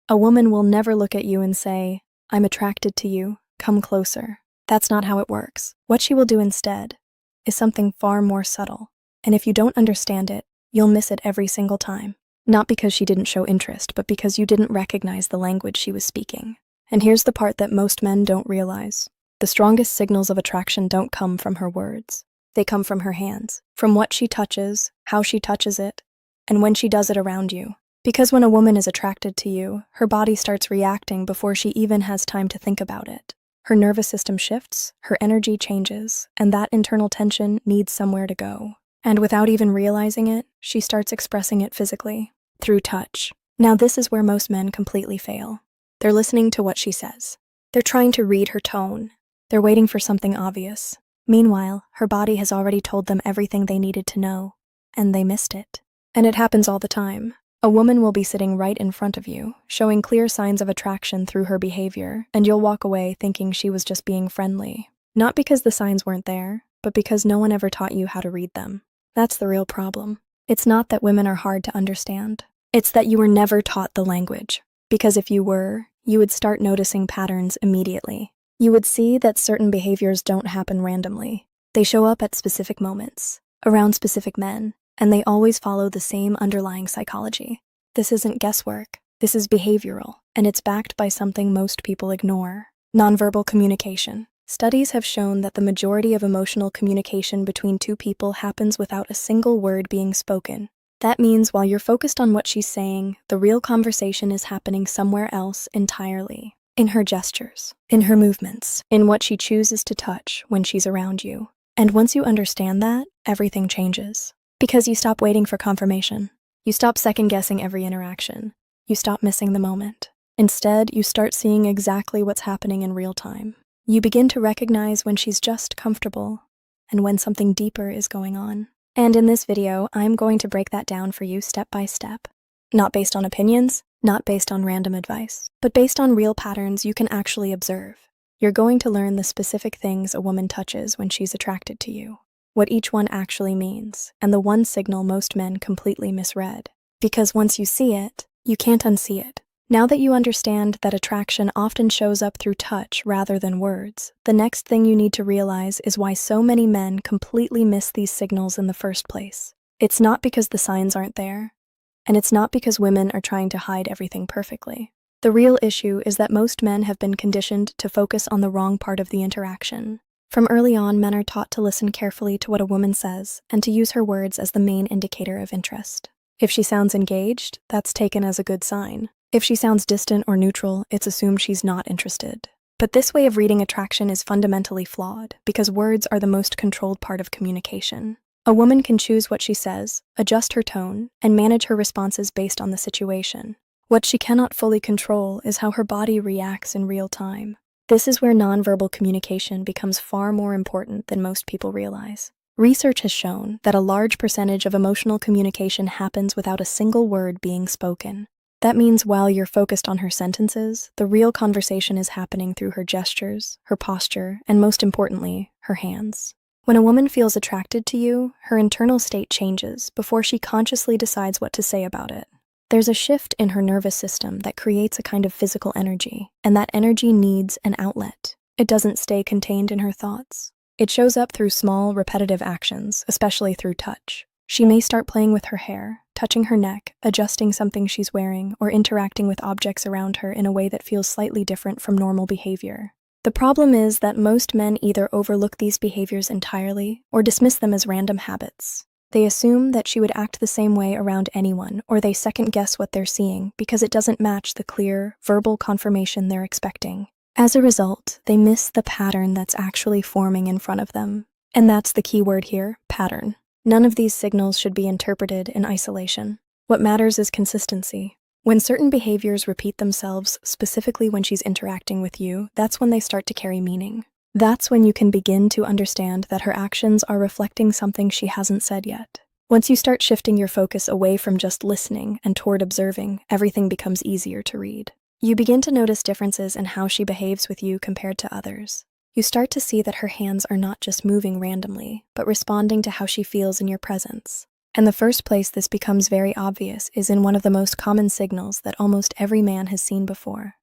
A woman will never look at you and say, "I'm attracted to you, come closer." That's not how it works. What she will do instead is something far more subtle. And if you don't understand it, you'll miss it every single time. Not because she didn't show interest, but because you didn't recognize the language she was speaking. And here's the part that most men don't realize. The strongest signals of attraction don't come from her words. They come from her hands, from what she touches, how she touches it, and when she does it around you. Because when a woman is attracted to you, her body starts reacting before she even has time to think about it. Her nervous system shifts, her energy changes, and that internal tension needs somewhere to go. And without even realizing it, she starts expressing it physically, through touch. Now this is where most men completely fail. They're listening to what she says. They're trying to read her tone. They're waiting for something obvious. Meanwhile, her body has already told them everything they needed to know, and they missed it. And it happens all the time. A woman will be sitting right in front of you, showing clear signs of attraction through her behavior, and you'll walk away thinking she was just being friendly. Not because the signs weren't there, but because no one ever taught you how to read them. That's the real problem. It's not that women are hard to understand. It's that you were never taught the language. Because if you were, you would start noticing patterns immediately. You would see that certain behaviors don't happen randomly. They show up at specific moments, around specific men, and they always follow the same underlying psychology. This isn't guesswork. This is behavioral, and it's backed by something most people ignore: nonverbal communication. Studies have shown that the majority of emotional communication between two people happens without a single word being spoken. That means while you're focused on what she's saying, the real conversation is happening somewhere else entirely. In her gestures, in her movements, in what she chooses to touch when she's around you. And once you understand that, everything changes. Because you stop waiting for confirmation. You stop second-guessing every interaction. You stop missing the moment. Instead, you start seeing exactly what's happening in real time. You begin to recognize when she's just comfortable and when something deeper is going on. And in this video, I'm going to break that down for you step by step. Not based on opinions, not based on random advice, but based on real patterns you can actually observe. You're going to learn the specific things a woman touches when she's attracted to you, what each one actually means, and the one signal most men completely misread. Because once you see it, you can't unsee it. Now that you understand that attraction often shows up through touch rather than words, the next thing you need to realize is why so many men completely miss these signals in the first place. It's not because the signs aren't there, and it's not because women are trying to hide everything perfectly. The real issue is that most men have been conditioned to focus on the wrong part of the interaction. From early on, men are taught to listen carefully to what a woman says and to use her words as the main indicator of interest. If she sounds engaged, that's taken as a good sign. If she sounds distant or neutral, it's assumed she's not interested. But this way of reading attraction is fundamentally flawed because words are the most controlled part of communication. A woman can choose what she says, adjust her tone, and manage her responses based on the situation. What she cannot fully control is how her body reacts in real time. This is where nonverbal communication becomes far more important than most people realize. Research has shown that a large percentage of emotional communication happens without a single word being spoken. That means while you're focused on her sentences, the real conversation is happening through her gestures, her posture, and most importantly, her hands. When a woman feels attracted to you, her internal state changes before she consciously decides what to say about it. There's a shift in her nervous system that creates a kind of physical energy, and that energy needs an outlet. It doesn't stay contained in her thoughts. It shows up through small, repetitive actions, especially through touch. She may start playing with her hair, touching her neck, adjusting something she's wearing, or interacting with objects around her in a way that feels slightly different from normal behavior. The problem is that most men either overlook these behaviors entirely or dismiss them as random habits. They assume that she would act the same way around anyone, or they second-guess what they're seeing because it doesn't match the clear, verbal confirmation they're expecting. As a result, they miss the pattern that's actually forming in front of them. And that's the key word here, pattern. None of these signals should be interpreted in isolation. What matters is consistency. When certain behaviors repeat themselves, specifically when she's interacting with you, that's when they start to carry meaning. That's when you can begin to understand that her actions are reflecting something she hasn't said yet. Once you start shifting your focus away from just listening and toward observing, everything becomes easier to read. You begin to notice differences in how she behaves with you compared to others. You start to see that her hands are not just moving randomly, but responding to how she feels in your presence. And the first place this becomes very obvious is in one of the most common signals that almost every man has seen before,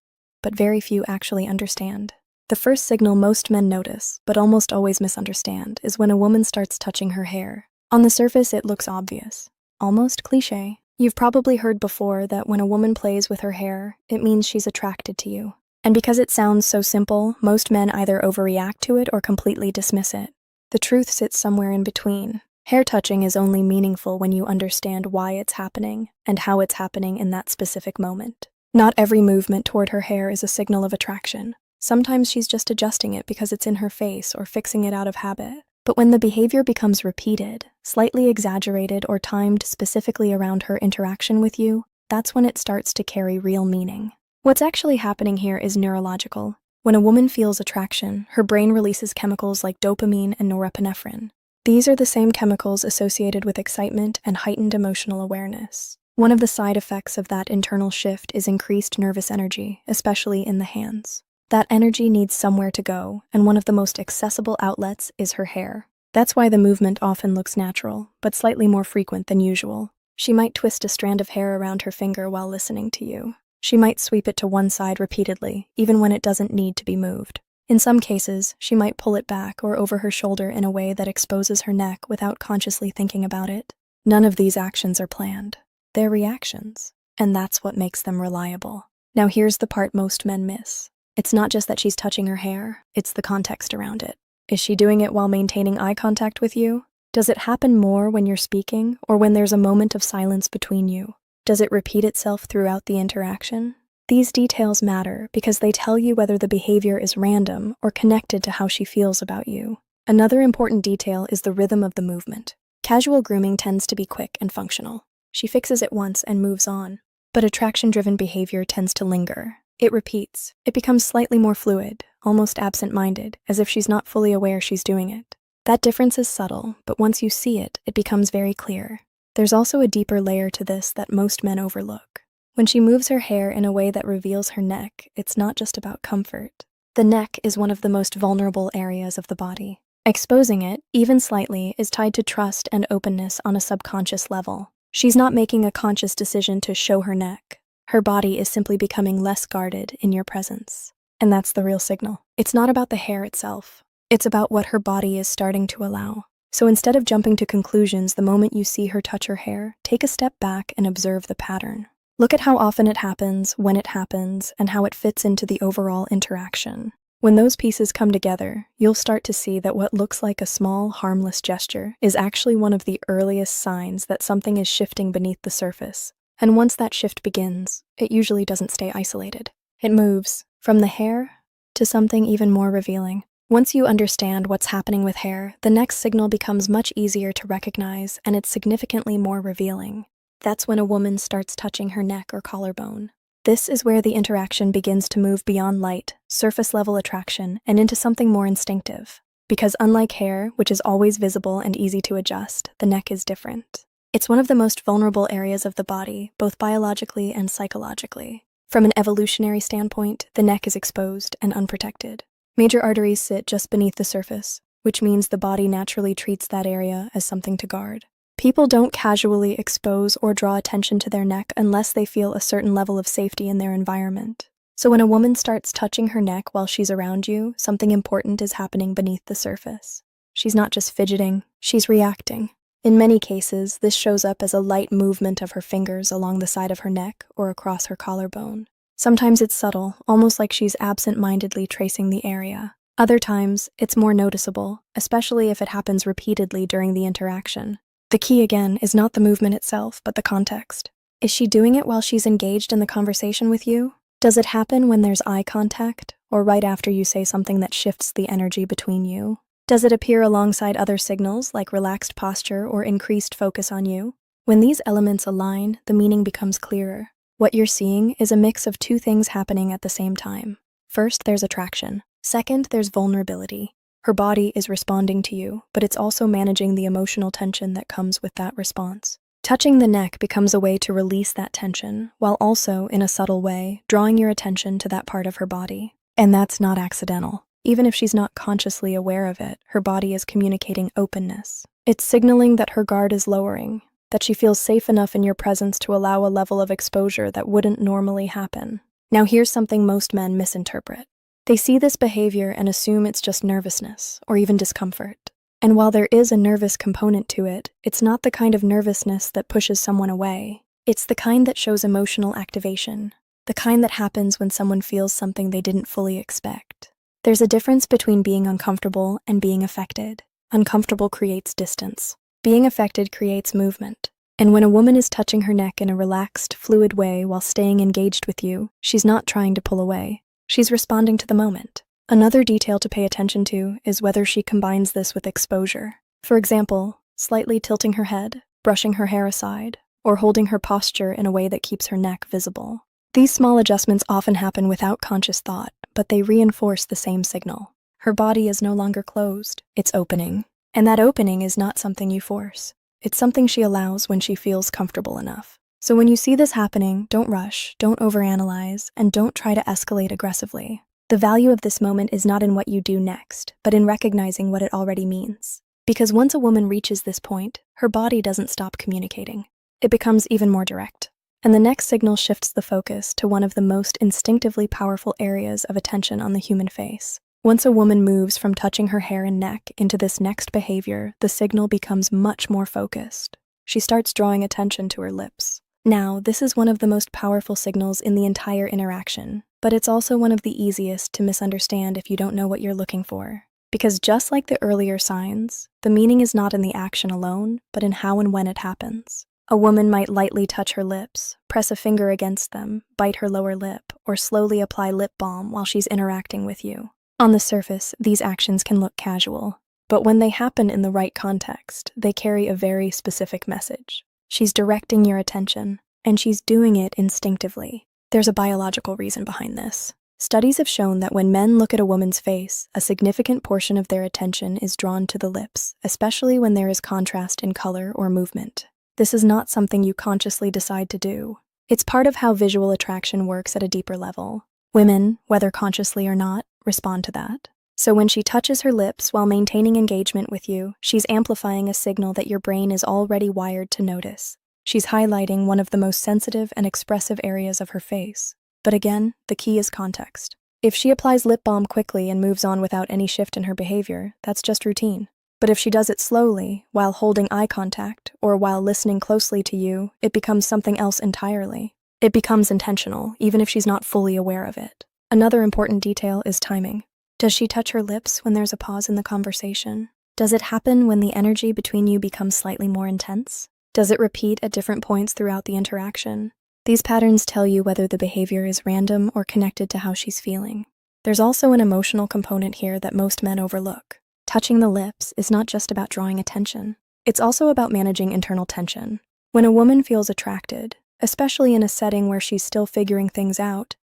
but very few actually understand. The first signal most men notice, but almost always misunderstand, is when a woman starts touching her hair. On the surface, it looks obvious, almost cliché. You've probably heard before that when a woman plays with her hair, it means she's attracted to you. And because it sounds so simple, most men either overreact to it or completely dismiss it. The truth sits somewhere in between. Hair touching is only meaningful when you understand why it's happening and how it's happening in that specific moment. Not every movement toward her hair is a signal of attraction. Sometimes she's just adjusting it because it's in her face or fixing it out of habit. But when the behavior becomes repeated, slightly exaggerated or timed specifically around her interaction with you, that's when it starts to carry real meaning. What's actually happening here is neurological. When a woman feels attraction, her brain releases chemicals like dopamine and norepinephrine. These are the same chemicals associated with excitement and heightened emotional awareness. One of the side effects of that internal shift is increased nervous energy, especially in the hands. That energy needs somewhere to go, and one of the most accessible outlets is her hair. That's why the movement often looks natural, but slightly more frequent than usual. She might twist a strand of hair around her finger while listening to you. She might sweep it to one side repeatedly, even when it doesn't need to be moved. In some cases, she might pull it back or over her shoulder in a way that exposes her neck without consciously thinking about it. None of these actions are planned. They're reactions, and that's what makes them reliable. Now here's the part most men miss. It's not just that she's touching her hair, it's the context around it. Is she doing it while maintaining eye contact with you? Does it happen more when you're speaking or when there's a moment of silence between you? Does it repeat itself throughout the interaction? These details matter because they tell you whether the behavior is random or connected to how she feels about you. Another important detail is the rhythm of the movement. Casual grooming tends to be quick and functional. She fixes it once and moves on. But attraction-driven behavior tends to linger. It repeats. It becomes slightly more fluid, almost absent-minded, as if she's not fully aware she's doing it. That difference is subtle, but once you see it, it becomes very clear. There's also a deeper layer to this that most men overlook. When she moves her hair in a way that reveals her neck, it's not just about comfort. The neck is one of the most vulnerable areas of the body. Exposing it, even slightly, is tied to trust and openness on a subconscious level. She's not making a conscious decision to show her neck. Her body is simply becoming less guarded in your presence. And that's the real signal. It's not about the hair itself. It's about what her body is starting to allow. So instead of jumping to conclusions the moment you see her touch her hair, take a step back and observe the pattern. Look at how often it happens, when it happens, and how it fits into the overall interaction. When those pieces come together, you'll start to see that what looks like a small, harmless gesture is actually one of the earliest signs that something is shifting beneath the surface. And once that shift begins, it usually doesn't stay isolated. It moves from the hair to something even more revealing. Once you understand what's happening with hair, the next signal becomes much easier to recognize, and it's significantly more revealing. That's when a woman starts touching her neck or collarbone. This is where the interaction begins to move beyond light, surface-level attraction, and into something more instinctive. Because unlike hair, which is always visible and easy to adjust, the neck is different. It's one of the most vulnerable areas of the body, both biologically and psychologically. From an evolutionary standpoint, the neck is exposed and unprotected. Major arteries sit just beneath the surface, which means the body naturally treats that area as something to guard. People don't casually expose or draw attention to their neck unless they feel a certain level of safety in their environment. So when a woman starts touching her neck while she's around you, something important is happening beneath the surface. She's not just fidgeting, she's reacting. In many cases, this shows up as a light movement of her fingers along the side of her neck or across her collarbone. Sometimes it's subtle, almost like she's absent-mindedly tracing the area. Other times, it's more noticeable, especially if it happens repeatedly during the interaction. The key, again, is not the movement itself, but the context. Is she doing it while she's engaged in the conversation with you? Does it happen when there's eye contact, or right after you say something that shifts the energy between you? Does it appear alongside other signals like relaxed posture or increased focus on you? When these elements align, the meaning becomes clearer. What you're seeing is a mix of two things happening at the same time. First, there's attraction. Second, there's vulnerability. Her body is responding to you, but it's also managing the emotional tension that comes with that response. Touching the neck becomes a way to release that tension, while also, in a subtle way, drawing your attention to that part of her body. And that's not accidental. Even if she's not consciously aware of it, her body is communicating openness. It's signaling that her guard is lowering, that she feels safe enough in your presence to allow a level of exposure that wouldn't normally happen. Now here's something most men misinterpret. They see this behavior and assume it's just nervousness or even discomfort. And while there is a nervous component to it, it's not the kind of nervousness that pushes someone away. It's the kind that shows emotional activation, the kind that happens when someone feels something they didn't fully expect. There's a difference between being uncomfortable and being affected. Uncomfortable creates distance. Being affected creates movement. And when a woman is touching her neck in a relaxed, fluid way while staying engaged with you, she's not trying to pull away. She's responding to the moment. Another detail to pay attention to is whether she combines this with exposure. For example, slightly tilting her head, brushing her hair aside, or holding her posture in a way that keeps her neck visible. These small adjustments often happen without conscious thought, but they reinforce the same signal. Her body is no longer closed, it's opening. And that opening is not something you force. It's something she allows when she feels comfortable enough. So when you see this happening, don't rush, don't overanalyze, and don't try to escalate aggressively. The value of this moment is not in what you do next, but in recognizing what it already means. Because once a woman reaches this point, her body doesn't stop communicating. It becomes even more direct. And the next signal shifts the focus to one of the most instinctively powerful areas of attention on the human face. Once a woman moves from touching her hair and neck into this next behavior, the signal becomes much more focused. She starts drawing attention to her lips. Now, this is one of the most powerful signals in the entire interaction, but it's also one of the easiest to misunderstand if you don't know what you're looking for. Because just like the earlier signs, the meaning is not in the action alone, but in how and when it happens. A woman might lightly touch her lips, press a finger against them, bite her lower lip, or slowly apply lip balm while she's interacting with you. On the surface, these actions can look casual, but when they happen in the right context, they carry a very specific message. She's directing your attention, and she's doing it instinctively. There's a biological reason behind this. Studies have shown that when men look at a woman's face, a significant portion of their attention is drawn to the lips, especially when there is contrast in color or movement. This is not something you consciously decide to do. It's part of how visual attraction works at a deeper level. Women, whether consciously or not, respond to that. So when she touches her lips while maintaining engagement with you, she's amplifying a signal that your brain is already wired to notice. She's highlighting one of the most sensitive and expressive areas of her face. But again, the key is context. If she applies lip balm quickly and moves on without any shift in her behavior, that's just routine. But if she does it slowly, while holding eye contact, or while listening closely to you, it becomes something else entirely. It becomes intentional, even if she's not fully aware of it. Another important detail is timing. Does she touch her lips when there's a pause in the conversation? Does it happen when the energy between you becomes slightly more intense? Does it repeat at different points throughout the interaction? These patterns tell you whether the behavior is random or connected to how she's feeling. There's also an emotional component here that most men overlook. Touching the lips is not just about drawing attention. It's also about managing internal tension. When a woman feels attracted, especially in a setting where she's still figuring things out,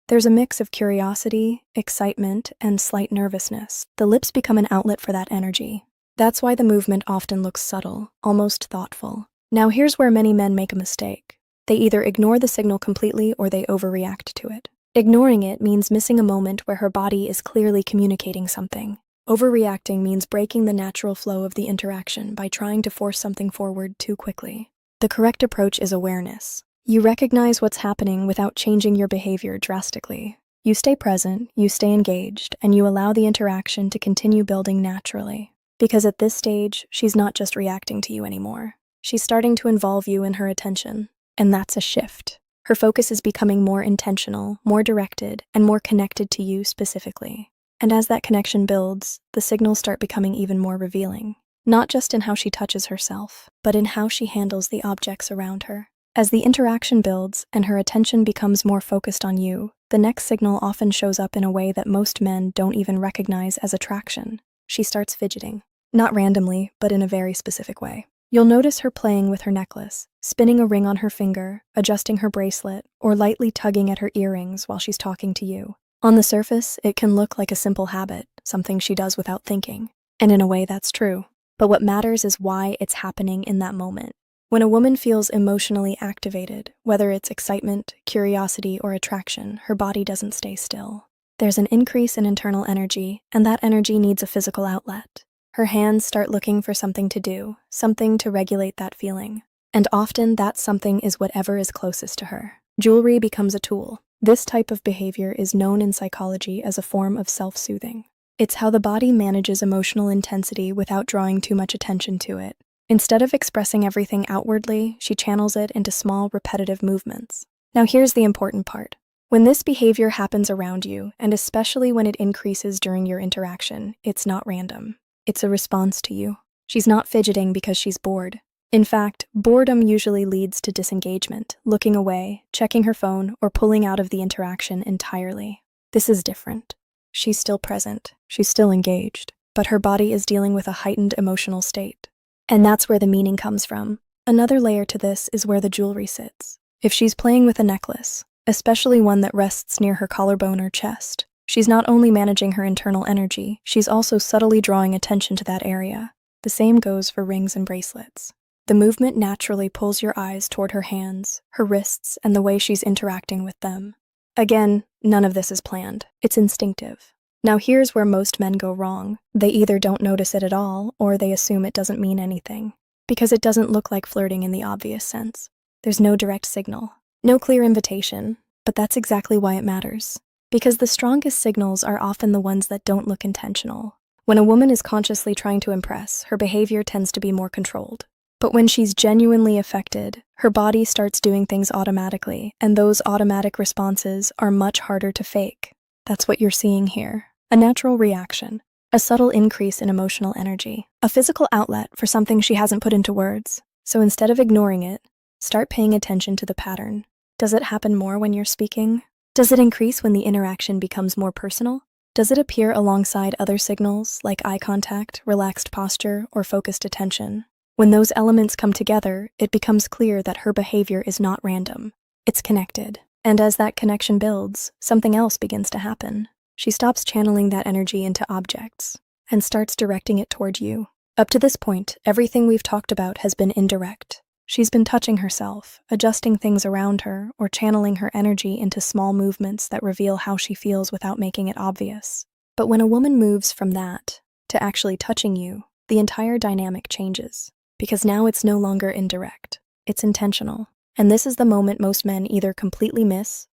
there's a mix of curiosity, excitement, and slight nervousness. The lips become an outlet for that energy. That's why the movement often looks subtle, almost thoughtful. Now here's where many men make a mistake. They either ignore the signal completely or they overreact to it. Ignoring it means missing a moment where her body is clearly communicating something. Overreacting means breaking the natural flow of the interaction by trying to force something forward too quickly. The correct approach is awareness. You recognize what's happening without changing your behavior drastically. You stay present, you stay engaged, and you allow the interaction to continue building naturally. Because at this stage, she's not just reacting to you anymore. She's starting to involve you in her attention. And that's a shift. Her focus is becoming more intentional, more directed, and more connected to you specifically. And as that connection builds, the signals start becoming even more revealing. Not just in how she touches herself, but in how she handles the objects around her. As the interaction builds and her attention becomes more focused on you, the next signal often shows up in a way that most men don't even recognize as attraction. She starts fidgeting. Not randomly, but in a very specific way. You'll notice her playing with her necklace, spinning a ring on her finger, adjusting her bracelet, or lightly tugging at her earrings while she's talking to you. On the surface, it can look like a simple habit, something she does without thinking. And in a way, that's true. But what matters is why it's happening in that moment. When a woman feels emotionally activated, whether it's excitement, curiosity, or attraction, her body doesn't stay still. There's an increase in internal energy, and that energy needs a physical outlet. Her hands start looking for something to do, something to regulate that feeling. And often that something is whatever is closest to her. Jewelry becomes a tool. This type of behavior is known in psychology as a form of self-soothing. It's how the body manages emotional intensity without drawing too much attention to it. Instead of expressing everything outwardly, she channels it into small, repetitive movements. Now here's the important part. When this behavior happens around you, and especially when it increases during your interaction, it's not random. It's a response to you. She's not fidgeting because she's bored. In fact, boredom usually leads to disengagement, looking away, checking her phone, or pulling out of the interaction entirely. This is different. She's still present, she's still engaged, but her body is dealing with a heightened emotional state. And that's where the meaning comes from. Another layer to this is where the jewelry sits. If she's playing with a necklace, especially one that rests near her collarbone or chest, she's not only managing her internal energy, she's also subtly drawing attention to that area. The same goes for rings and bracelets. The movement naturally pulls your eyes toward her hands, her wrists, and the way she's interacting with them. Again, none of this is planned. It's instinctive. Now here's where most men go wrong. They either don't notice it at all, or they assume it doesn't mean anything. Because it doesn't look like flirting in the obvious sense. There's no direct signal, no clear invitation, but that's exactly why it matters. Because the strongest signals are often the ones that don't look intentional. When a woman is consciously trying to impress, her behavior tends to be more controlled. But when she's genuinely affected, her body starts doing things automatically, and those automatic responses are much harder to fake. That's what you're seeing here. A natural reaction, a subtle increase in emotional energy, a physical outlet for something she hasn't put into words. So instead of ignoring it, start paying attention to the pattern. Does it happen more when you're speaking? Does it increase when the interaction becomes more personal? Does it appear alongside other signals like eye contact, relaxed posture, or focused attention? When those elements come together, it becomes clear that her behavior is not random. It's connected. And as that connection builds, something else begins to happen. She stops channeling that energy into objects and starts directing it toward you. Up to this point, everything we've talked about has been indirect. She's been touching herself, adjusting things around her, or channeling her energy into small movements that reveal how she feels without making it obvious. But when a woman moves from that to actually touching you, the entire dynamic changes. Because now it's no longer indirect, it's intentional. And this is the moment most men either completely miss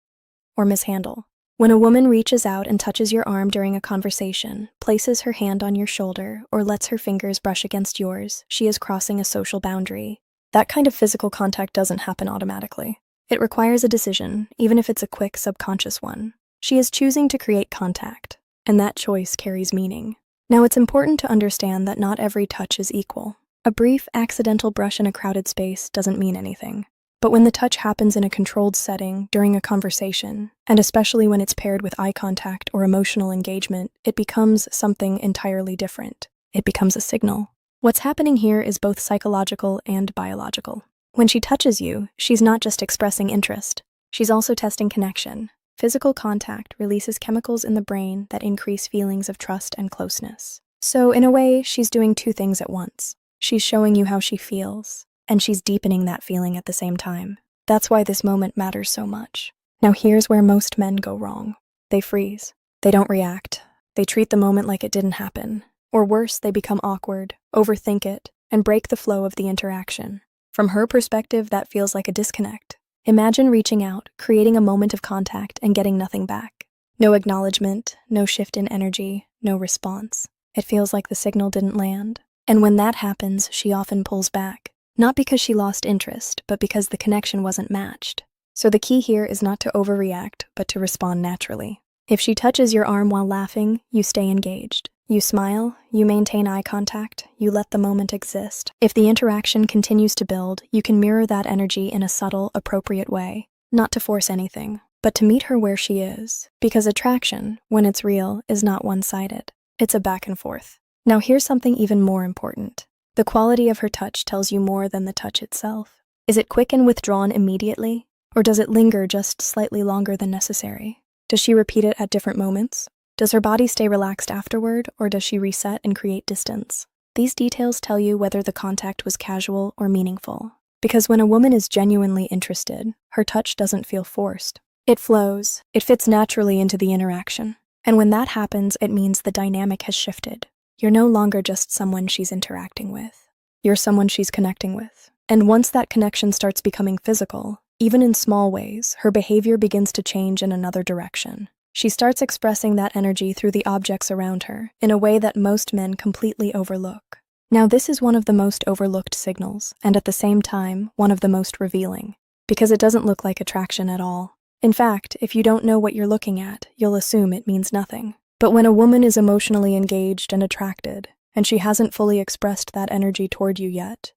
or mishandle. When a woman reaches out and touches your arm during a conversation, places her hand on your shoulder, or lets her fingers brush against yours, she is crossing a social boundary. That kind of physical contact doesn't happen automatically. It requires a decision, even if it's a quick subconscious one. She is choosing to create contact, and that choice carries meaning. Now it's important to understand that not every touch is equal. A brief, accidental brush in a crowded space doesn't mean anything. But when the touch happens in a controlled setting, during a conversation, and especially when it's paired with eye contact or emotional engagement, it becomes something entirely different. It becomes a signal. What's happening here is both psychological and biological. When she touches you, she's not just expressing interest. She's also testing connection. Physical contact releases chemicals in the brain that increase feelings of trust and closeness. So, in a way, she's doing two things at once. She's showing you how she feels, and she's deepening that feeling at the same time. That's why this moment matters so much. Now here's where most men go wrong. They freeze. They don't react. They treat the moment like it didn't happen. Or worse, they become awkward, overthink it, and break the flow of the interaction. From her perspective, that feels like a disconnect. Imagine reaching out, creating a moment of contact, and getting nothing back. No acknowledgement, no shift in energy, no response. It feels like the signal didn't land. And when that happens, she often pulls back. Not because she lost interest, but because the connection wasn't matched. So the key here is not to overreact, but to respond naturally. If she touches your arm while laughing, you stay engaged. You smile, you maintain eye contact, you let the moment exist. If the interaction continues to build, you can mirror that energy in a subtle, appropriate way. Not to force anything, but to meet her where she is. Because attraction, when it's real, is not one-sided. It's a back and forth. Now here's something even more important. The quality of her touch tells you more than the touch itself. Is it quick and withdrawn immediately? Or does it linger just slightly longer than necessary? Does she repeat it at different moments? Does her body stay relaxed afterward, or does she reset and create distance? These details tell you whether the contact was casual or meaningful. Because when a woman is genuinely interested, her touch doesn't feel forced. It flows. It fits naturally into the interaction. And when that happens, it means the dynamic has shifted. You're no longer just someone she's interacting with. You're someone she's connecting with. And once that connection starts becoming physical, even in small ways, her behavior begins to change in another direction. She starts expressing that energy through the objects around her in a way that most men completely overlook. Now, this is one of the most overlooked signals, and at the same time, one of the most revealing, because it doesn't look like attraction at all. In fact, if you don't know what you're looking at, you'll assume it means nothing. But when a woman is emotionally engaged and attracted, and she hasn't fully expressed that energy toward you yet,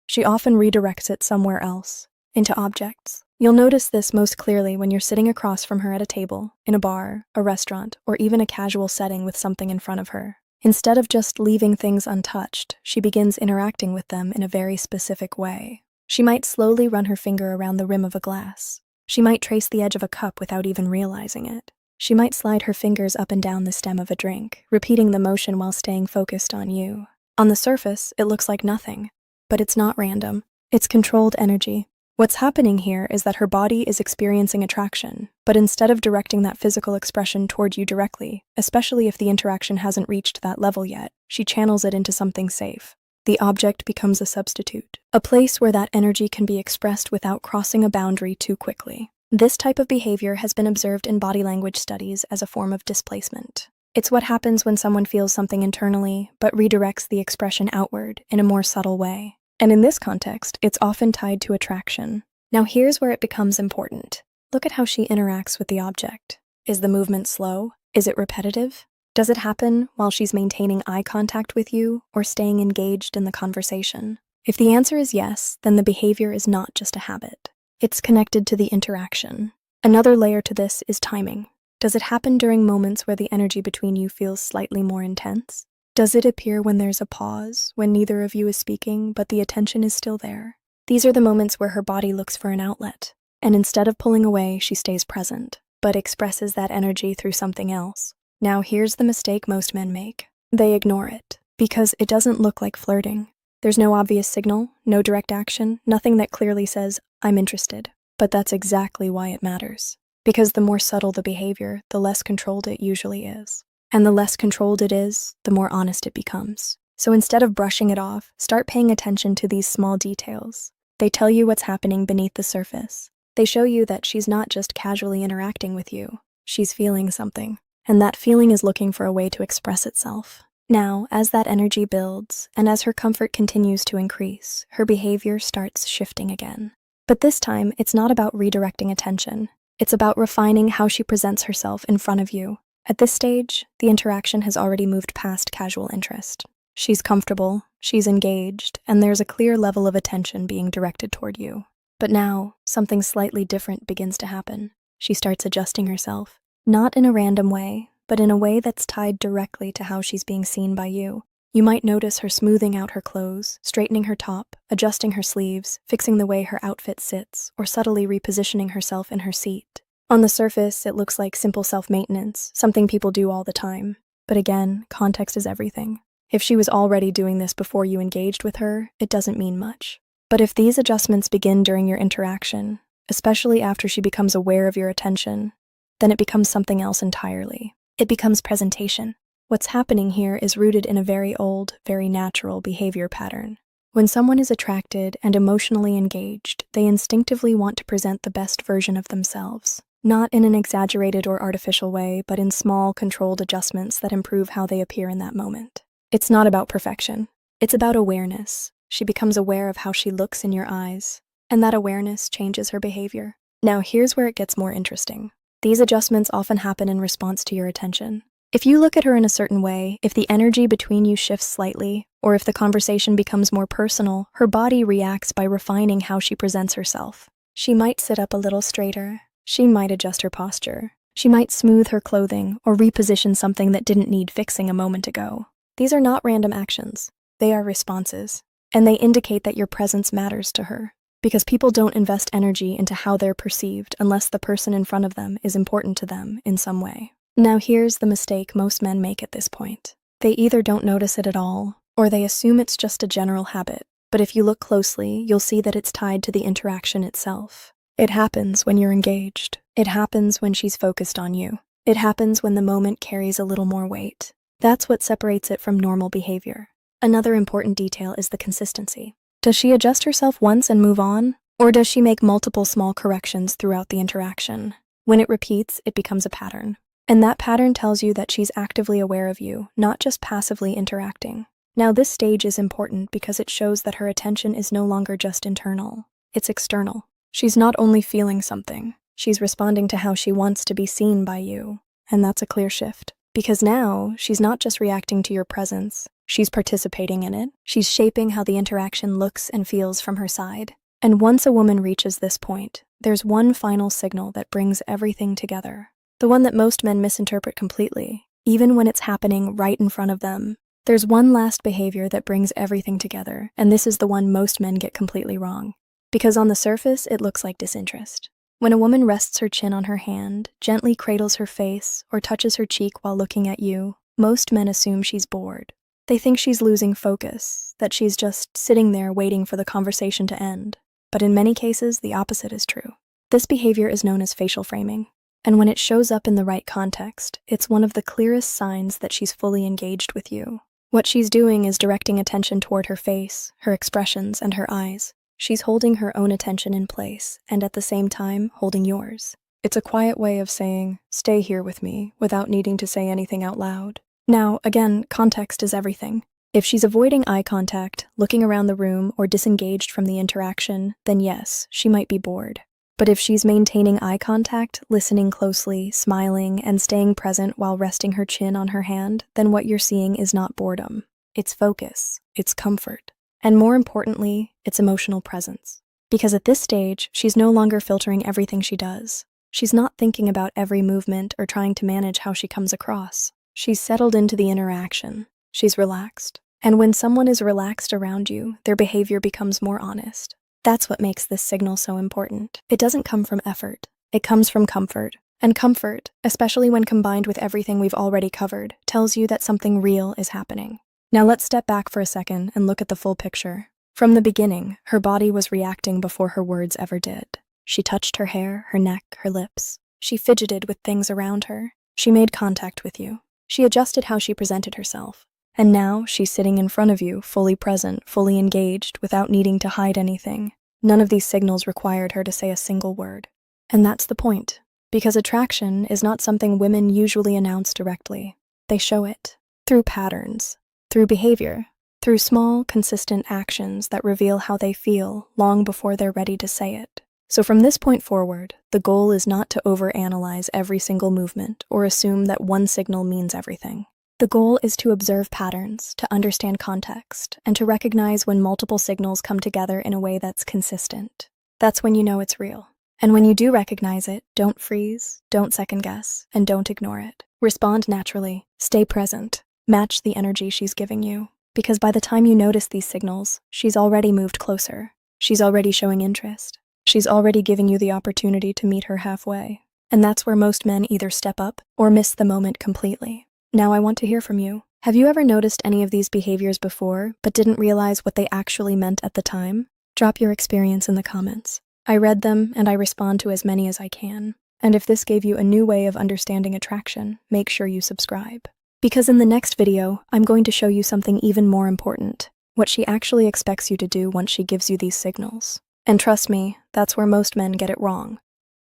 she often redirects it somewhere else, into objects. You'll notice this most clearly when you're sitting across from her at a table, in a bar, a restaurant, or even a casual setting with something in front of her. Instead of just leaving things untouched, she begins interacting with them in a very specific way. She might slowly run her finger around the rim of a glass. She might trace the edge of a cup without even realizing it. She might slide her fingers up and down the stem of a drink, repeating the motion while staying focused on you. On the surface, it looks like nothing, but it's not random. It's controlled energy. What's happening here is that her body is experiencing attraction, but instead of directing that physical expression toward you directly, especially if the interaction hasn't reached that level yet, she channels it into something safe. The object becomes a substitute, a place where that energy can be expressed without crossing a boundary too quickly. This type of behavior has been observed in body language studies as a form of displacement. It's what happens when someone feels something internally, but redirects the expression outward in a more subtle way. And in this context, it's often tied to attraction. Now here's where it becomes important. Look at how she interacts with the object. Is the movement slow? Is it repetitive? Does it happen while she's maintaining eye contact with you or staying engaged in the conversation? If the answer is yes, then the behavior is not just a habit. It's connected to the interaction. Another layer to this is timing. Does it happen during moments where the energy between you feels slightly more intense? Does it appear when there's a pause, when neither of you is speaking, but the attention is still there? These are the moments where her body looks for an outlet, and instead of pulling away, she stays present, but expresses that energy through something else. Now here's the mistake most men make. They ignore it, because it doesn't look like flirting. There's no obvious signal, no direct action, nothing that clearly says, I'm interested. But that's exactly why it matters. Because the more subtle the behavior, the less controlled it usually is. And the less controlled it is, the more honest it becomes. So instead of brushing it off, start paying attention to these small details. They tell you what's happening beneath the surface. They show you that she's not just casually interacting with you. She's feeling something. And that feeling is looking for a way to express itself. Now, as that energy builds, and as her comfort continues to increase, her behavior starts shifting again. But this time, it's not about redirecting attention. It's about refining how she presents herself in front of you. At this stage, the interaction has already moved past casual interest. She's comfortable, she's engaged, and there's a clear level of attention being directed toward you. But now, something slightly different begins to happen. She starts adjusting herself, not in a random way, but in a way that's tied directly to how she's being seen by you. You might notice her smoothing out her clothes, straightening her top, adjusting her sleeves, fixing the way her outfit sits, or subtly repositioning herself in her seat. On the surface, it looks like simple self-maintenance, something people do all the time. But again, context is everything. If she was already doing this before you engaged with her, it doesn't mean much. But if these adjustments begin during your interaction, especially after she becomes aware of your attention, then it becomes something else entirely. It becomes presentation. What's happening here is rooted in a very old, very natural behavior pattern. When someone is attracted and emotionally engaged, they instinctively want to present the best version of themselves. Not in an exaggerated or artificial way, but in small, controlled adjustments that improve how they appear in that moment. It's not about perfection. It's about awareness. She becomes aware of how she looks in your eyes, and that awareness changes her behavior. Now, here's where it gets more interesting. These adjustments often happen in response to your attention. If you look at her in a certain way, if the energy between you shifts slightly, or if the conversation becomes more personal, her body reacts by refining how she presents herself. She might sit up a little straighter. She might adjust her posture. She might smooth her clothing or reposition something that didn't need fixing a moment ago. These are not random actions. They are responses. And they indicate that your presence matters to her. Because people don't invest energy into how they're perceived unless the person in front of them is important to them in some way. Now here's the mistake most men make at this point. They either don't notice it at all, or they assume it's just a general habit. But if you look closely, you'll see that it's tied to the interaction itself. It happens when you're engaged. It happens when she's focused on you. It happens when the moment carries a little more weight. That's what separates it from normal behavior. Another important detail is the consistency. Does she adjust herself once and move on? Or does she make multiple small corrections throughout the interaction? When it repeats, it becomes a pattern. And that pattern tells you that she's actively aware of you, not just passively interacting. Now, this stage is important because it shows that her attention is no longer just internal. It's external. She's not only feeling something, she's responding to how she wants to be seen by you. And that's a clear shift. Because now, she's not just reacting to your presence, she's participating in it. She's shaping how the interaction looks and feels from her side. And once a woman reaches this point, there's one final signal that brings everything together. The one that most men misinterpret completely, even when it's happening right in front of them. There's one last behavior that brings everything together, and this is the one most men get completely wrong. Because on the surface, it looks like disinterest. When a woman rests her chin on her hand, gently cradles her face, or touches her cheek while looking at you, most men assume she's bored. They think she's losing focus, that she's just sitting there waiting for the conversation to end. But in many cases, the opposite is true. This behavior is known as facial framing. And when it shows up in the right context, it's one of the clearest signs that she's fully engaged with you. What she's doing is directing attention toward her face, her expressions, and her eyes. She's holding her own attention in place, and at the same time, holding yours. It's a quiet way of saying, "Stay here with me," without needing to say anything out loud. Now, again, context is everything. If she's avoiding eye contact, looking around the room, or disengaged from the interaction, then yes, she might be bored. But if she's maintaining eye contact, listening closely, smiling, and staying present while resting her chin on her hand, then what you're seeing is not boredom. It's focus, it's comfort, and more importantly, it's emotional presence. Because at this stage, she's no longer filtering everything she does. She's not thinking about every movement or trying to manage how she comes across. She's settled into the interaction. She's relaxed. And when someone is relaxed around you, their behavior becomes more honest. That's what makes this signal so important. It doesn't come from effort. It comes from comfort. And comfort, especially when combined with everything we've already covered, tells you that something real is happening. Now let's step back for a second and look at the full picture. From the beginning, her body was reacting before her words ever did. She touched her hair, her neck, her lips. She fidgeted with things around her. She made contact with you. She adjusted how she presented herself. And now she's sitting in front of you, fully present, fully engaged, without needing to hide anything. None of these signals required her to say a single word. And that's the point. Because attraction is not something women usually announce directly. They show it. Through patterns. Through behavior. Through small, consistent actions that reveal how they feel long before they're ready to say it. So from this point forward, the goal is not to overanalyze every single movement or assume that one signal means everything. The goal is to observe patterns, to understand context, and to recognize when multiple signals come together in a way that's consistent. That's when you know it's real. And when you do recognize it, don't freeze, don't second guess, and don't ignore it. Respond naturally, stay present, match the energy she's giving you. Because by the time you notice these signals, she's already moved closer. She's already showing interest. She's already giving you the opportunity to meet her halfway. And that's where most men either step up or miss the moment completely. Now I want to hear from you. Have you ever noticed any of these behaviors before, but didn't realize what they actually meant at the time? Drop your experience in the comments. I read them, and I respond to as many as I can. And if this gave you a new way of understanding attraction, make sure you subscribe. Because in the next video, I'm going to show you something even more important, what she actually expects you to do once she gives you these signals. And trust me, that's where most men get it wrong.